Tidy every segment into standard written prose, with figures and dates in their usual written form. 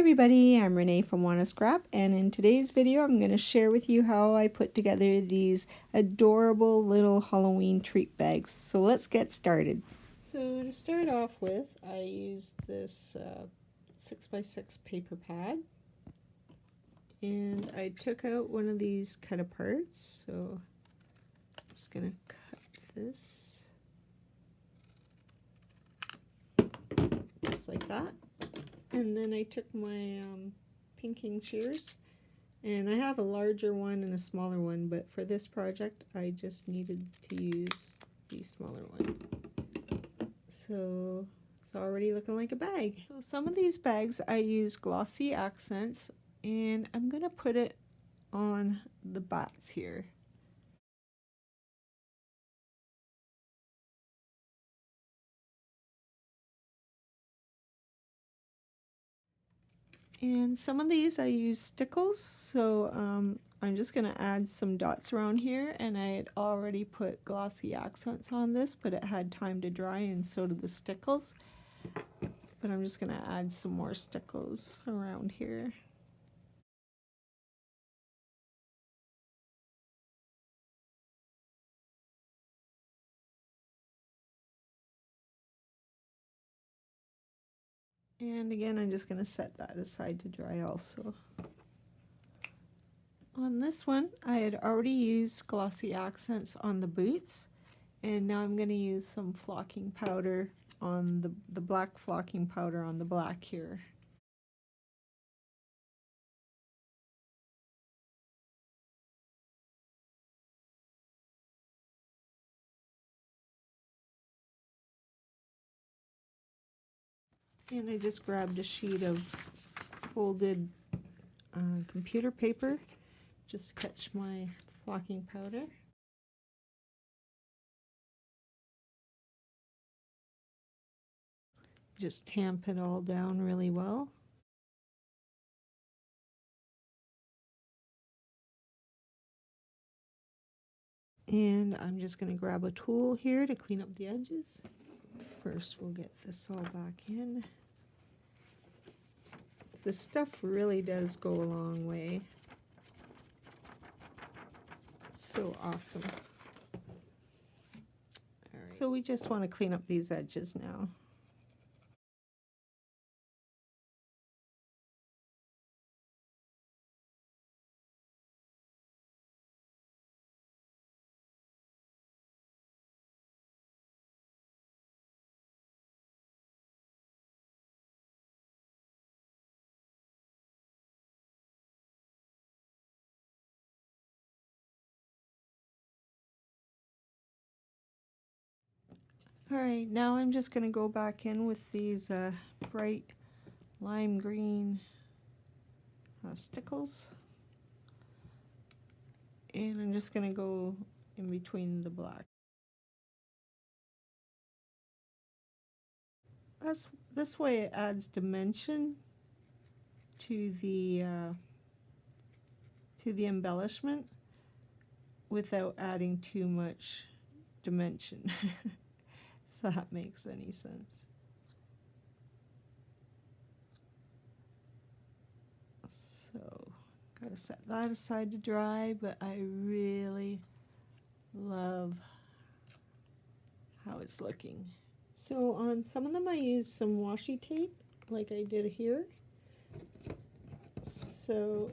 everybody, I'm Renee from Wanna Scrap, and in today's video I'm going to share with you how I put together these adorable little Halloween treat bags. So let's get started. So to start off with, I used this 6x6 paper pad, and I took out one of these cut aparts. So I'm just going to cut this just like that. And then I took my pinking shears, and I have a larger one and a smaller one, but for this project I just needed to use the smaller one. So it's already looking like a bag. So some of these bags I use glossy accents, and I'm going to put it on the bats here. And some of these I use stickles, so I'm just going to add some dots around here, and I had already put glossy accents on this, but it had time to dry, and so did the stickles. But I'm just going to add some more stickles around here. And again, I'm just going to set that aside to dry also. On this one, I had already used glossy accents on the boots, and now I'm going to use some flocking powder on the black flocking powder on the black here. And I just grabbed a sheet of folded computer paper just to catch my flocking powder. Just tamp it all down really well. And I'm just going to grab a tool here to clean up the edges. First we'll get this all back in. This stuff really does go a long way. It's so awesome. All right. So we just want to clean up these edges now. Alright, now I'm just going to go back in with these bright lime green stickles. And I'm just going to go in between the black. This way it adds dimension to the embellishment without adding too much dimension. If that makes any sense. So, gotta set that aside to dry, but I really love how it's looking. So on some of them I used some washi tape, like I did here. So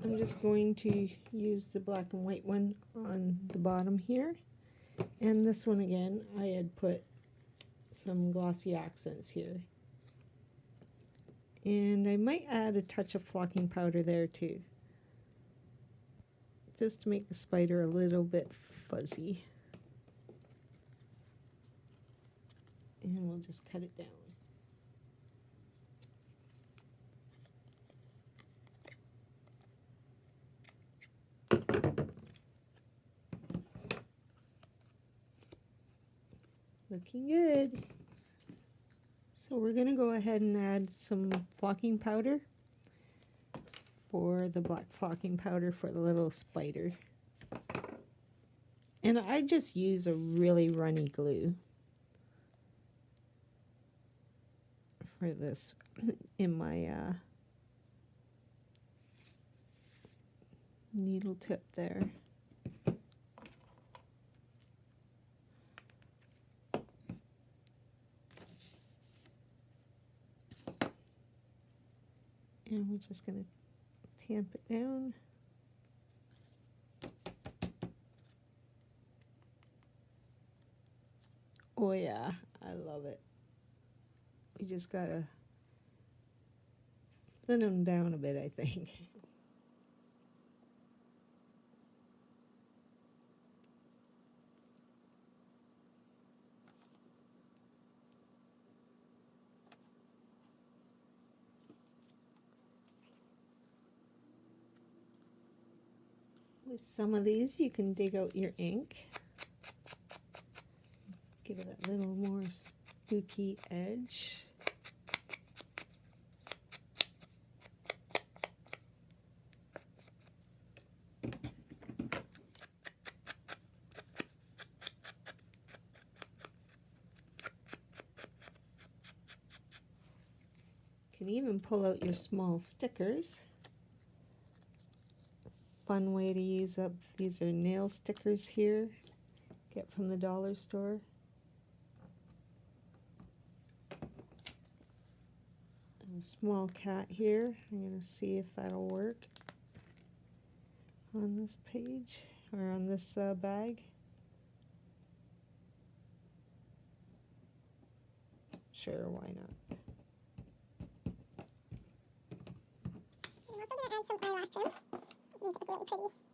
I'm just going to use the black and white one on the bottom here. And this one again, I had put some glossy accents here. And I might add a touch of flocking powder there too, just to make the spider a little bit fuzzy. And we'll just cut it down. Looking good. So we're going to go ahead and add some flocking powder for the black flocking powder for the little spider. And I just use a really runny glue or this in my needle tip there. And we're just going to tamp it down. Oh yeah, I love it. We just got to thin them down a bit, I think. With some of these, you can dig out your ink. Give it a little more spooky edge. You can even pull out your small stickers. Fun way to use up, these are nail stickers here, get from the dollar store. And a small cat here, I'm going to see if that'll work on this page, or on this bag. Sure, why not? I'm also going to add some eyelash trim. Make it look really pretty.